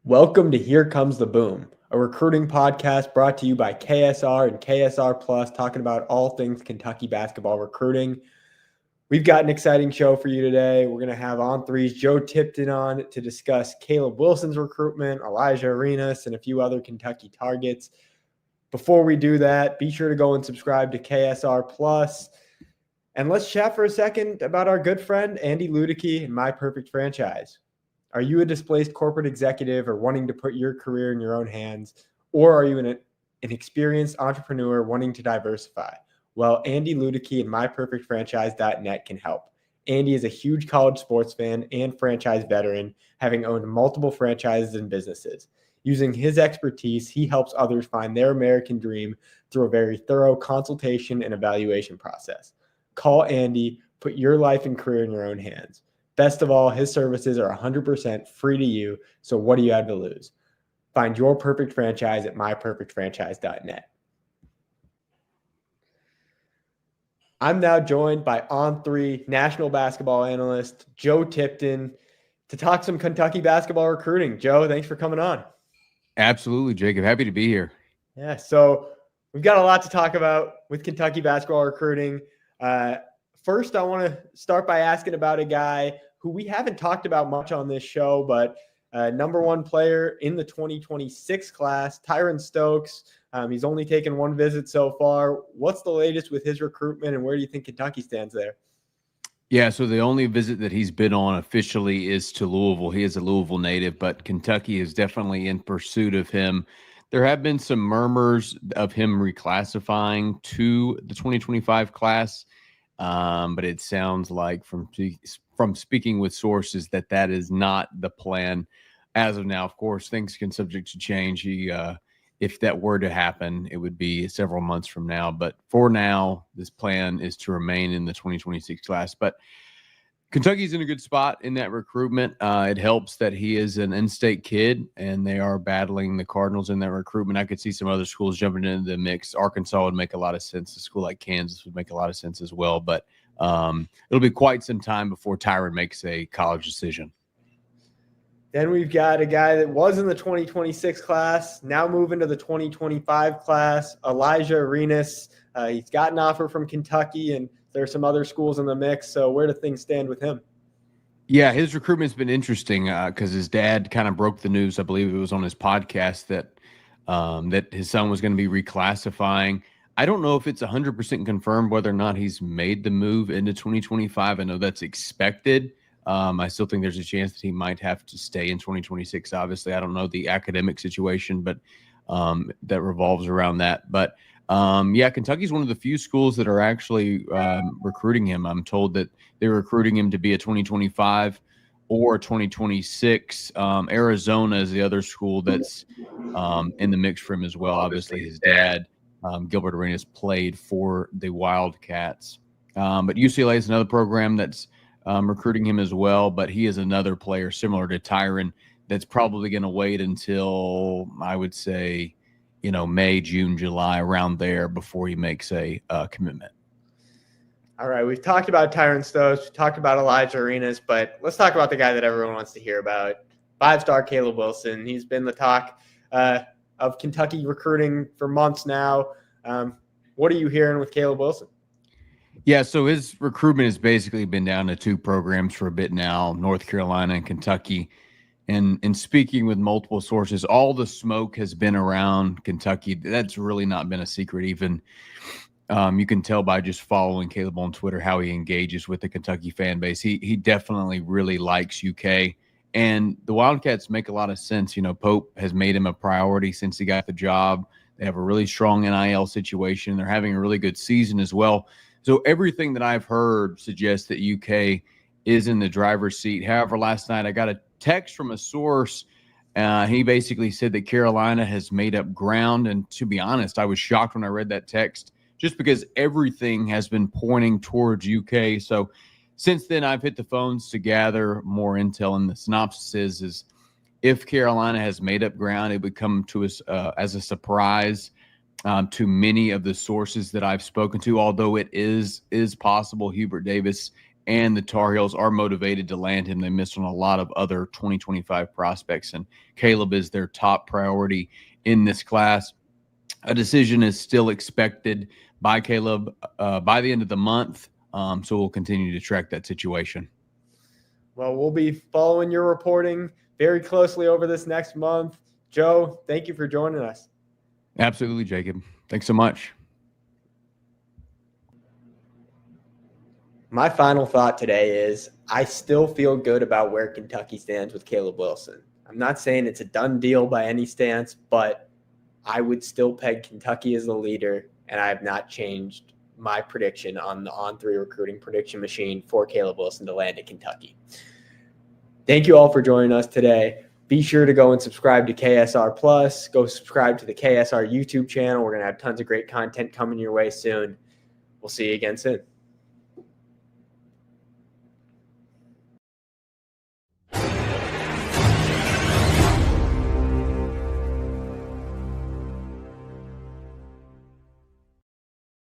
Welcome to Here Comes the Boom, a recruiting podcast brought to you by KSR and KSR Plus, talking about all things Kentucky basketball recruiting. We've got an exciting show for you today. We're going to have On3's Joe Tipton on to discuss Caleb Wilson's recruitment, Elijah Arenas, and a few other Kentucky targets. Before we do that, be sure to go and subscribe to KSR Plus. And let's chat for a second about our good friend, Andy Ludicky and My Perfect Franchise. Are you a displaced corporate executive or wanting to put your career in your own hands? Or are you an experienced entrepreneur wanting to diversify? Well, Andy Ludicky and MyPerfectFranchise.net can help. Andy is a huge college sports fan and franchise veteran, having owned multiple franchises and businesses. Using his expertise, he helps others find their American dream through a very thorough consultation and evaluation process. Call Andy, put your life and career in your own hands. Best of all, his services are 100% free to you, so what do you have to lose? Find your perfect franchise at myperfectfranchise.net. I'm now joined by On3 national basketball analyst Joe Tipton to talk some Kentucky basketball recruiting. Joe, thanks for coming on. Absolutely, Jacob. Happy to be here. Yeah, so we've got a lot to talk about with Kentucky basketball recruiting. First, I want to start by asking about a guy who we haven't talked about much on this show, but number one player in the 2026 class, Tyron Stokes. He's only taken one visit so far. What's the latest with his recruitment, and where do you think Kentucky stands there? Yeah, so the only visit that he's been on officially is to Louisville. He is a Louisville native, but Kentucky is definitely in pursuit of him. There have been some murmurs of him reclassifying to the 2025 class, but it sounds like from speaking with sources that is not the plan as of now. Of course, things can subject to change. If that were to happen, it would be several months from now. But for now, this plan is to remain in the 2026 class. But Kentucky's in a good spot in that recruitment. It helps that he is an in-state kid, and they are battling the Cardinals in that recruitment. I could see some other schools jumping into the mix. Arkansas would make a lot of sense. A school like Kansas would make a lot of sense as well. But it'll be quite some time before Tyron makes a college decision. Then we've got a guy that was in the 2026 class, now moving to the 2025 class, Elijah Arenas. He's got an offer from Kentucky, and there are some other schools in the mix. So where do things stand with him? Yeah, his recruitment's been interesting because his dad kind of broke the news. I believe it was on his podcast that his son was going to be reclassifying. I don't know if it's 100% confirmed whether or not he's made the move into 2025. I know that's expected. I still think there's a chance that he might have to stay in 2026. Obviously, I don't know the academic situation, but that revolves around that. But yeah, Kentucky's one of the few schools that are actually recruiting him. I'm told that they're recruiting him to be a 2025 or 2026. Arizona is the other school that's in the mix for him as well. Obviously, his dad, Gilbert Arenas, played for the Wildcats. But UCLA is another program that's recruiting him as well, but he is another player similar to Tyron that's probably going to wait until, I would say, May, June, July, around there before he makes a commitment. All right, we've talked about Tyron Stokes, we've talked about Elijah Arenas, but let's talk about the guy that everyone wants to hear about, five-star Caleb Wilson. He's been the talk of Kentucky recruiting for months now. What are you hearing with Caleb Wilson? Yeah, so his recruitment has basically been down to two programs for a bit now, North Carolina and Kentucky. And in speaking with multiple sources, all the smoke has been around Kentucky. That's really not been a secret. Even you can tell by just following Caleb on Twitter how he engages with the Kentucky fan base. He definitely really likes UK. And the Wildcats make a lot of sense. Pope has made him a priority since he got the job. They have a really strong NIL situation. They're having a really good season as well. So everything that I've heard suggests that UK is in the driver's seat. However, last night I got a text from a source. He basically said that Carolina has made up ground. And to be honest, I was shocked when I read that text just because everything has been pointing towards UK. So since then, I've hit the phones to gather more intel. And the synopsis is if Carolina has made up ground, it would come to us as a surprise to many of the sources that I've spoken to, although it is possible Hubert Davis and the Tar Heels are motivated to land him. They missed on a lot of other 2025 prospects, and Caleb is their top priority in this class. A decision is still expected by Caleb by the end of the month, so we'll continue to track that situation. Well, we'll be following your reporting very closely over this next month. Joe, thank you for joining us. Absolutely, Jacob. Thanks so much. My final thought today is I still feel good about where Kentucky stands with Caleb Wilson. I'm not saying it's a done deal by any stance, but I would still peg Kentucky as the leader, and I have not changed my prediction on the On3 recruiting prediction machine for Caleb Wilson to land at Kentucky. Thank you all for joining us today. Be sure to go and subscribe to KSR Plus. Go subscribe to the KSR YouTube channel. We're going to have tons of great content coming your way soon. We'll see you again soon.